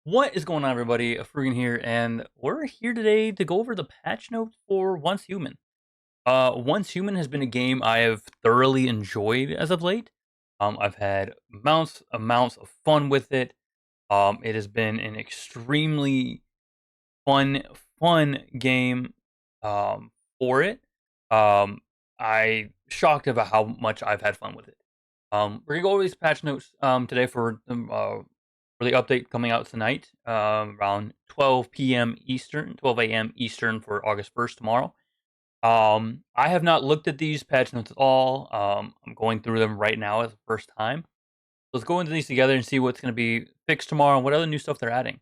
What is going on, everybody? Frugan here, and we're here today to go over the patch notes for Once Human. Once Human has been a game I have thoroughly enjoyed as of late. I've had amounts of fun with it. It has been an extremely fun game for it. Um, I shocked about how much I've had fun with it. We're gonna go over these patch notes today for the update coming out tonight around 12 p.m. Eastern, 12 a.m. Eastern for August 1st tomorrow. I have not looked at these patch notes at all. I'm going through them right now as the first time. Let's go into these together and see what's going to be fixed tomorrow and what other new stuff they're adding.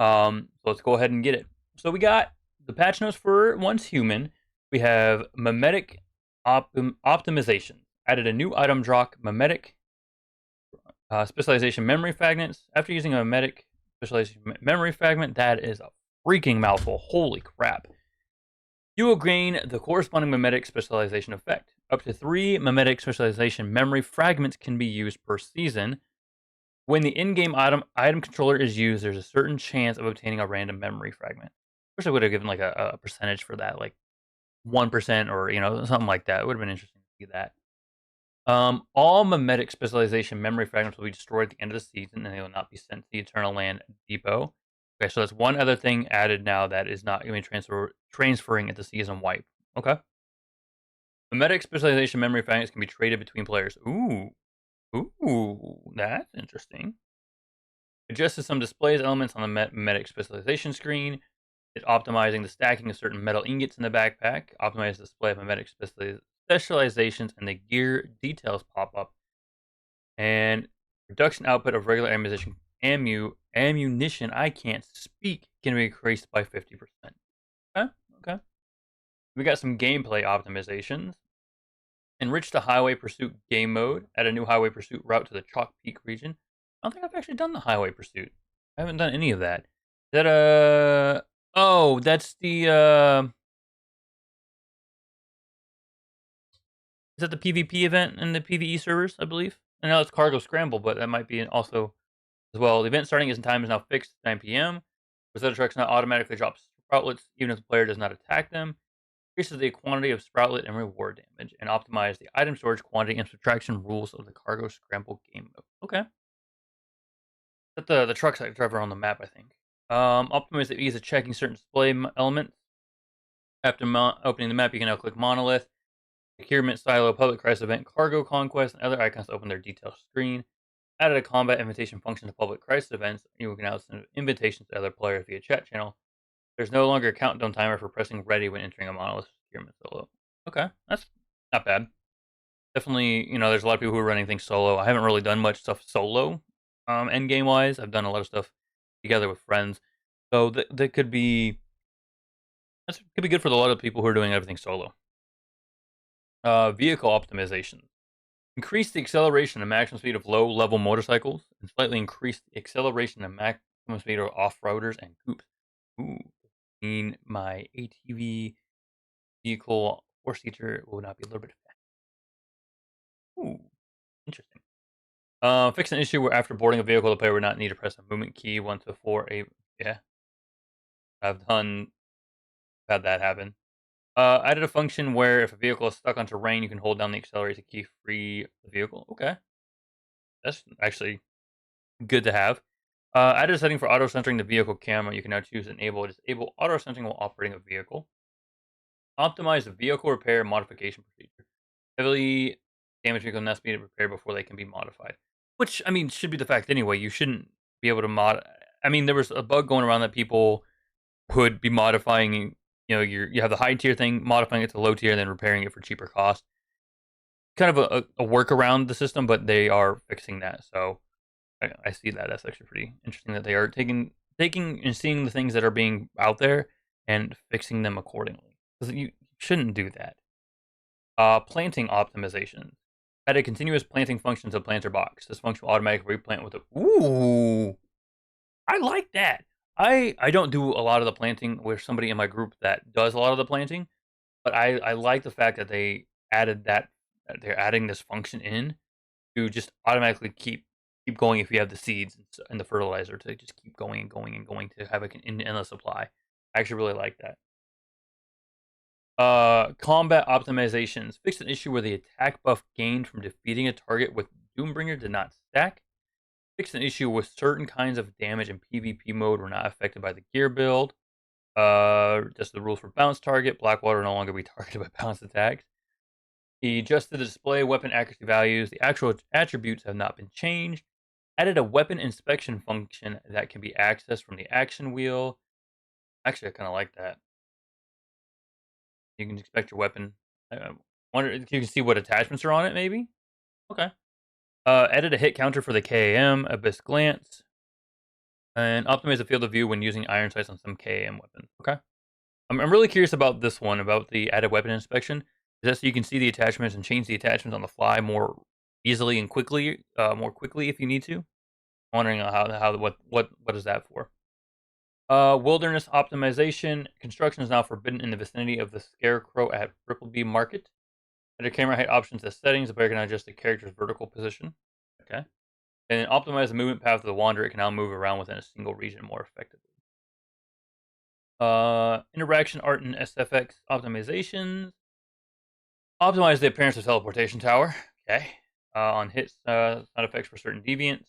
So let's go ahead and get it. So we got the patch notes for Once Human. We have Mimetic optimization. Added a new item drop, Mimetic specialization memory fragments. After using a Mimetic specialization memory fragment, that is a freaking mouthful. Holy crap. You will gain the corresponding Mimetic specialization effect. Up to 3 Mimetic specialization memory fragments can be used per season. When the in-game item controller is used, there's a certain chance of obtaining a random memory fragment. Wish I would have given like a percentage for that, like 1% or something like that. It would have been interesting to see that. All mimetic specialization memory fragments will be destroyed at the end of the season, and they will not be sent to the Eternal Land Depot. Okay, so that's one other thing added now that is not going to be transferring at the season wipe. Okay. Mimetic specialization memory fragments can be traded between players. Ooh, that's interesting. Adjusted some displays elements on the mimetic specialization screen. It's optimizing the stacking of certain metal ingots in the backpack. Optimize the display of mimetic specializations and the gear details pop up. And production output of regular ammunition, I can't speak, can be increased by 50%. Okay. We got some gameplay optimizations. Enrich the highway pursuit game mode. Add a new highway pursuit route to the Chalk Peak region. I don't think I've actually done the highway pursuit. I haven't done any of that. Is that oh, that's the is that the PvP event and the PvE servers, I believe? I know it's Cargo Scramble, but that might be also as well. The event starting time is now fixed at 9 p.m. Rosetta trucks now automatically drop sproutlets even if the player does not attack them. Increases the quantity of sproutlet and reward damage, and optimize the item storage quantity and subtraction rules of the Cargo Scramble game mode. Okay. But the trucks that drive around the map, I think. Optimize the ease of checking certain display elements. After opening the map, you can now click Monolith, Procurement Silo, Public Crisis Event, Cargo Conquest, and other icons to open their detailed screen. Added a combat invitation function to Public Crisis Events. You can now send invitations to other players via chat channel. There's no longer a countdown timer for pressing ready when entering a Monolith Procurement Solo. Okay, that's not bad. Definitely, there's a lot of people who are running things solo. I haven't really done much stuff solo, end game wise. I've done a lot of stuff together with friends, so that could be good for a lot of people who are doing everything solo. Vehicle optimization. Increase the acceleration and maximum speed of low-level motorcycles, and slightly increase the acceleration and maximum speed of off-roaders and coupes. Ooh, mean my ATV vehicle four-seater will not be a little bit fast. Ooh, interesting. Fix an issue where after boarding a vehicle, the player would not need to press a movement key 1 to 4. Yeah, I've had that happen. Added a function where if a vehicle is stuck on terrain, you can hold down the accelerator key to free the vehicle. Okay, that's actually good to have. Added a setting for auto centering the vehicle camera. You can now choose enable or disable auto centering while operating a vehicle. Optimize the vehicle repair modification procedure. Heavily damaged vehicles must be repaired before they can be modified. Which, I mean, should be the fact anyway. You shouldn't be able to I mean, there was a bug going around that people would be modifying. You have the high tier thing, modifying it to low tier, and then repairing it for cheaper cost. Kind of a workaround the system, but they are fixing that. So I see that. That's actually pretty interesting that they are taking and seeing the things that are being out there and fixing them accordingly. Because you shouldn't do that. Planting optimization. Add a continuous planting function to the planter box. This function will automatically replant with a. Ooh, I like that. I don't do a lot of the planting with somebody in my group that does a lot of the planting, but I like the fact that they added that they're adding this function in to just automatically keep keep going if you have the seeds and the fertilizer to just keep going and going and going to have an endless supply. I actually really like that. Combat optimizations. Fixed an issue where the attack buff gained from defeating a target with Doombringer did not stack. Fixed an issue with certain kinds of damage in PvP mode were not affected by the gear build. Just the rules for bounce target. Blackwater no longer be targeted by bounce attacks. He adjusted the display weapon accuracy values. The actual attributes have not been changed. Added a weapon inspection function that can be accessed from the action wheel. Actually, I kind of like that. You can inspect your weapon. I wonder if you can see what attachments are on it, maybe? Okay. Added a hit counter for the KAM, Abyss Glance, and optimize the field of view when using iron sights on some KAM weapons. Okay. I'm really curious about this one, about the added weapon inspection. Is that so you can see the attachments and change the attachments on the fly more easily and quickly, more quickly if you need to? I'm wondering what is that for? Wilderness optimization. Construction is now forbidden in the vicinity of the Scarecrow at Rippleby Market. Under camera height options as settings, the player can adjust the character's vertical position. Okay. And then optimize the movement path of the Wanderer. It can now move around within a single region more effectively. Interaction art and SFX optimizations. Optimize the appearance of teleportation tower. Okay. On hits, sound effects for certain deviants.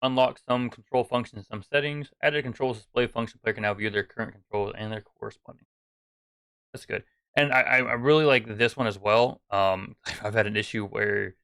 Unlock some control functions in some settings. Added a controls display function. Player can now view their current controls and their corresponding. That's good. And I really like this one as well. I've had an issue where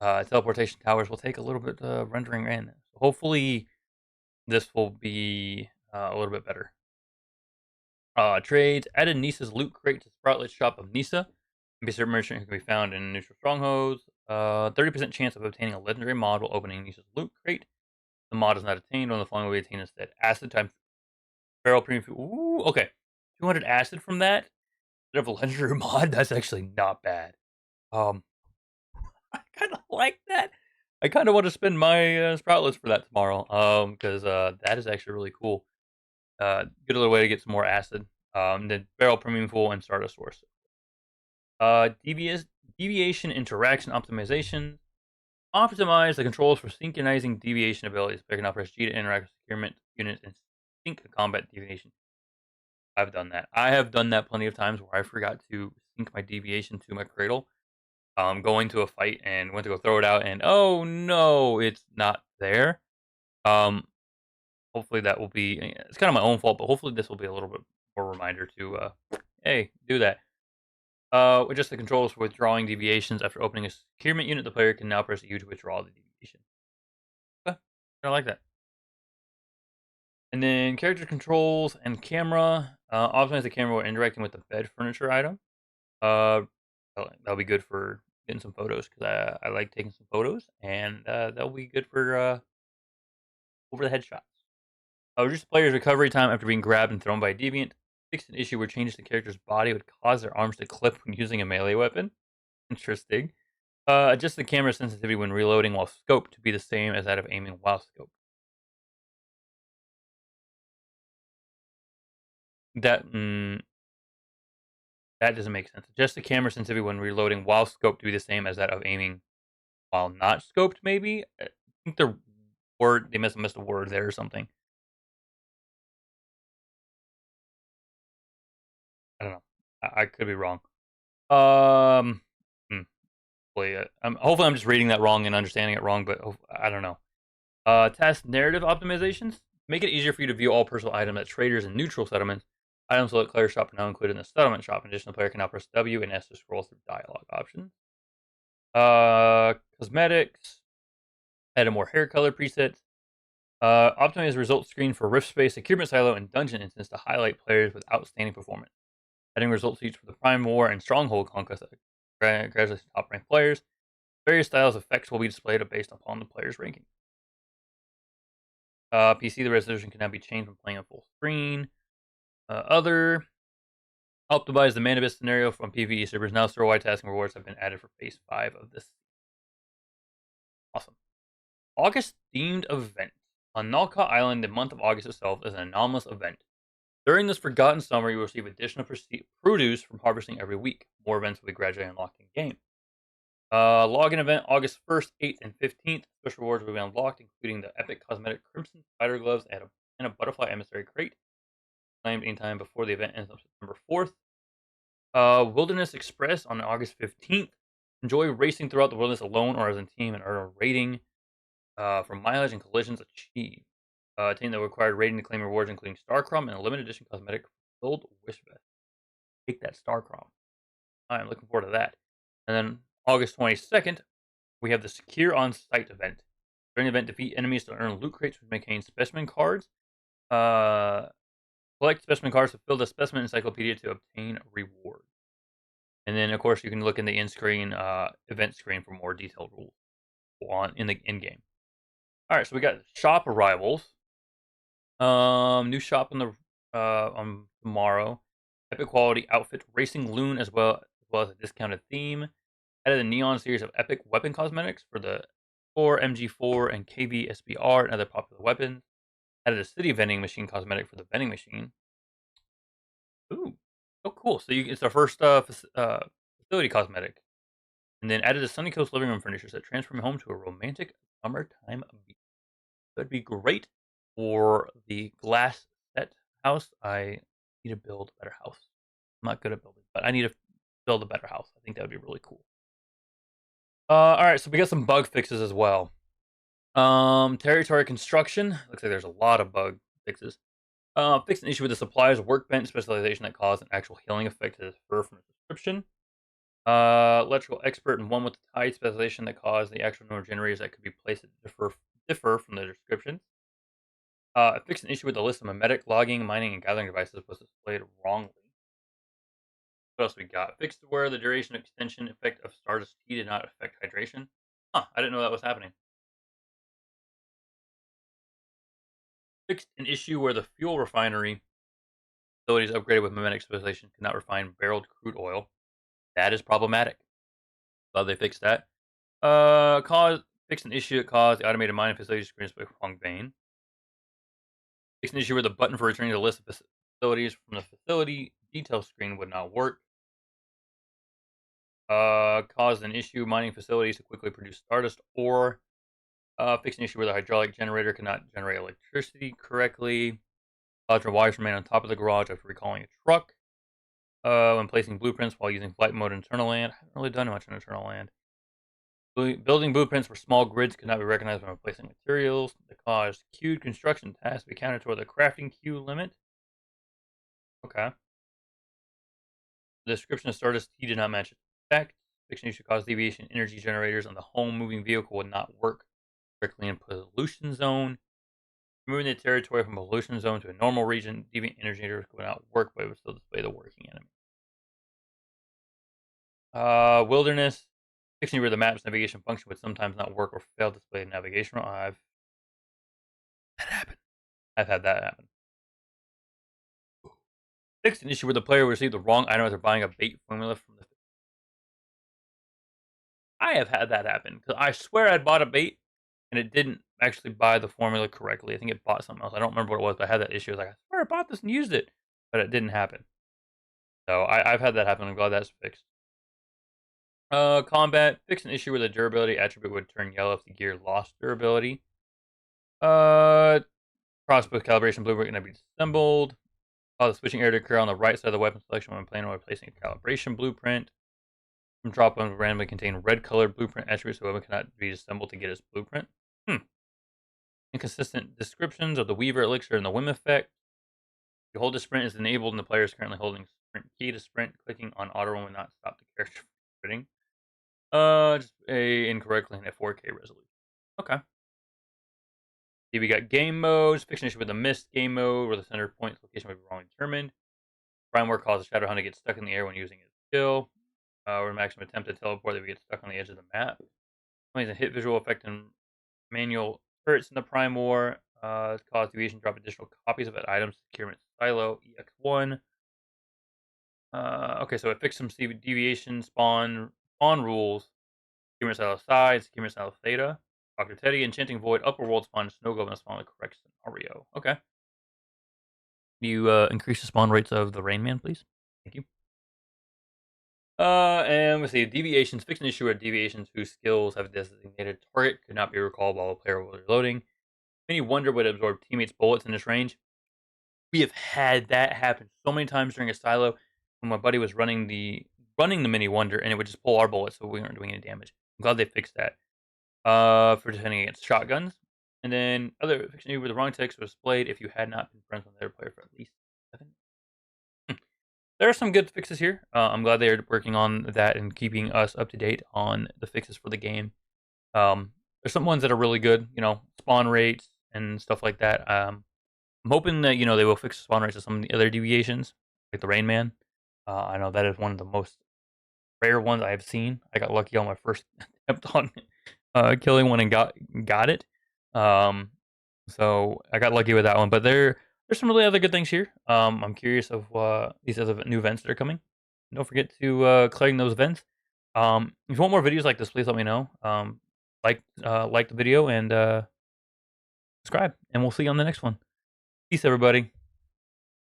teleportation towers will take a little bit rendering in. So hopefully this will be a little bit better. Trades. Added Nissa's loot crate to Sproutlet's shop of Nissa. Basic merchant who can be found in neutral strongholds. 30% chance of obtaining a legendary mod while opening Nissa's loot crate. The mod is not attained. On the following will be attained instead. Acid times barrel premium. Ooh, okay. 200 acid from that. Instead of a legendary mod, that's actually not bad. I kind of like that. I kind of want to spend my sproutlets for that tomorrow. Because that is actually really cool. Good little way to get some more acid. Then barrel premium full and stardust source. Deviation interaction optimization. Optimize the controls for synchronizing deviation abilities. Player can now press G to interact with securement units and sync a combat deviation. I've done that. I have done that plenty of times where I forgot to sync my deviation to my cradle. Going to a fight and went to go throw it out, and oh no, it's not there. Hopefully that will be. It's kind of my own fault, but hopefully this will be a little bit more reminder to, hey, do that. Adjust the controls for withdrawing deviations after opening a securement unit. The player can now press U to withdraw the deviation. Okay, I like that. And then character controls and camera. Optimize the camera while interacting with the bed furniture item. That'll be good for getting some photos because I like taking some photos, and that'll be good for over the head shots. Reduce the player's recovery time after being grabbed and thrown by a deviant. Fix an issue where changes the character's body would cause their arms to clip when using a melee weapon. Interesting. Adjust the camera sensitivity when reloading while scoped to be the same as that of aiming while scoped. That that doesn't make sense. Adjust the camera sensitivity when reloading while scoped to be the same as that of aiming while not scoped. Maybe I think they missed a word there or something. I don't know. I could be wrong. Um, hopefully I'm just reading that wrong and understanding it wrong, but I don't know. Task narrative optimizations. Make it easier for you to view all personal items at traders and neutral settlements. Items sold at Claire Shop are now included in the settlement shop. In addition, the player can now press W and S to scroll through dialogue options. Cosmetics. Add a more hair color presets. Optimize the results screen for Rift Space, Securement Silo, and Dungeon Instance to highlight players with outstanding performance. Adding results sheets for the Prime War and Stronghold Conquest gradually top ranked players. Various styles of effects will be displayed based upon the player's ranking. PC, the resolution can now be changed when playing on full screen. Other. Optimize the Manibus scenario from PvE servers. Now storewide tasking rewards have been added for Phase 5 of this. Awesome. August themed event. On Nalka Island, the month of August itself is an anomalous event. During this forgotten summer, you will receive additional produce from harvesting every week. More events will be gradually unlocked in game. Login event August 1st, 8th, and 15th. Special rewards will be unlocked, including the epic cosmetic Crimson Spider Gloves and a Butterfly Emissary Crate, claimed anytime before the event ends on September 4th. Wilderness Express on August 15th. Enjoy racing throughout the wilderness alone or as a team and earn a rating for mileage and collisions achieved. Attain the required rating to claim rewards, including Star Crumb and a limited edition cosmetic Fulfilled Wish Vest. Take that Star Crumb. I'm looking forward to that. And then August 22nd, we have the Secure On Site event. During the event, defeat enemies to earn loot crates which maintain specimen cards. Uh, Collect specimen cards to fill the specimen encyclopedia to obtain rewards. And then, of course, you can look in the in-screen event screen for more detailed rules in the in-game. All right, so we got shop arrivals. New shop on tomorrow. Epic quality outfit, racing loon as well as a discounted theme. Added a neon series of epic weapon cosmetics for the 4 MG4 and KV SBR and other popular weapons. Added a city vending machine cosmetic for the vending machine. Ooh, oh cool! So it's our first facility cosmetic. And then added a Sunny Coast living room furniture set, transforming home to a romantic summertime beach. That'd be great for the glass set house. I need to build a better house. I'm not good at building, but I need to build a better house. I think that would be really cool. All right, so we got some bug fixes as well. Territory construction. Looks like there's a lot of bug fixes. Fixed an issue with the supplier's workbench specialization that caused an actual healing effect to differ from the description. Electrical expert and one with the tide specialization that caused the actual number of generators that could be placed to differ from the description. Fixed an issue with the list of mimetic logging, mining, and gathering devices was displayed wrongly. What else we got? Fixed where the duration extension effect of Stardust Tea did not affect hydration. Huh, I didn't know that was happening. Fixed an issue where the fuel refinery facilities upgraded with mimetic specialization could not refine barreled crude oil. That is problematic. Glad they fixed that. Fixed an issue that caused the automated mining facility to experience by wrong vein. Fixed an issue where the button for returning the list of facilities from the facility detail screen would not work. Caused an issue mining facilities to quickly produce Stardust ore. Fixed an issue where the hydraulic generator could not generate electricity correctly. Caused wires remain on top of the garage after recalling a truck. When placing blueprints while using flight mode in Eternal Land. I haven't really done much in Eternal Land. Building blueprints for small grids could not be recognized when replacing materials. That caused queued construction tasks to be counted toward the crafting queue limit. Okay. The description of Stardust Tea did not match its effect. Fiction issue caused deviation energy generators on the home moving vehicle would not work correctly in pollution zone. Moving the territory from pollution zone to a normal region, deviant energy generators would not work, but it would still display the working enemy. Wilderness. Fixing where the map's navigation function would sometimes not work or fail to display a navigation. That happened. I've had that happen. Fixed an issue where the player received the wrong item after buying a bait formula from the. I have had that happen because I swear I'd bought a bait and it didn't actually buy the formula correctly. I think it bought something else. I don't remember what it was, but I had that issue. I was like, I swear I bought this and used it, but it didn't happen. So I've had that happen. I'm glad that's fixed. Combat. Fixed an issue where the durability attribute would turn yellow if the gear lost durability. Crossbow calibration blueprint can be disassembled. The switching area to occur on the right side of the weapon selection when playing or replacing a calibration blueprint. Some drop weapons randomly contain red colored blueprint attributes, so weapon cannot be assembled to get its blueprint. Inconsistent descriptions of the Weaver Elixir and the Whim effect. The hold to sprint is enabled and the player is currently holding sprint key to sprint. Clicking on auto run will not stop the character from sprinting. Just incorrectly in a 4K resolution. Okay. Here we got game modes. Fiction issue with the mist game mode, where the center point location may be wrongly determined. Prime work causes Shadow Hunter to get stuck in the air when using his skill. Or maximum attempt to teleport, they would get stuck on the edge of the map. Plays a hit visual effect and manual turrets in the Prime War. Cause Deviation drop additional copies of that item. Securement Silo EX1. Okay, so it fixed some deviation spawn rules. Securement Silo Side, Securement Silo Theta. Dr. Teddy, Enchanting Void, Upper World spawn, Snow Goblin spawn the correct scenario. Okay. Can you increase the spawn rates of the Rain Man, please? Thank you. And let's see. Deviations. Fix an issue where deviations whose skills have a designated target could not be recalled while a player was reloading. Many Wonder would absorb teammates' bullets in this range. We have had that happen so many times during a silo when my buddy was running the Mini Wonder, and it would just pull our bullets, so we weren't doing any damage. I'm glad they fixed that. For defending against shotguns, and then other fiction with the wrong text was displayed if you had not been friends with the other player for at least 7. There are some good fixes here. I'm glad they're working on that and keeping us up to date on the fixes for the game. There's some ones that are really good, spawn rates and stuff like that. I'm hoping that they will fix spawn rates of some of the other deviations, like the Rain Man. I know that is one of the most rare ones I have seen. I got lucky on my first attempt on killing one and got it. Um, so I got lucky with that one. But there's some really other good things here. I'm curious of these other new events that are coming. Don't forget to claim those events. If you want more videos like this, please let me know. Like the video and subscribe, and we'll see you on the next one. Peace, everybody.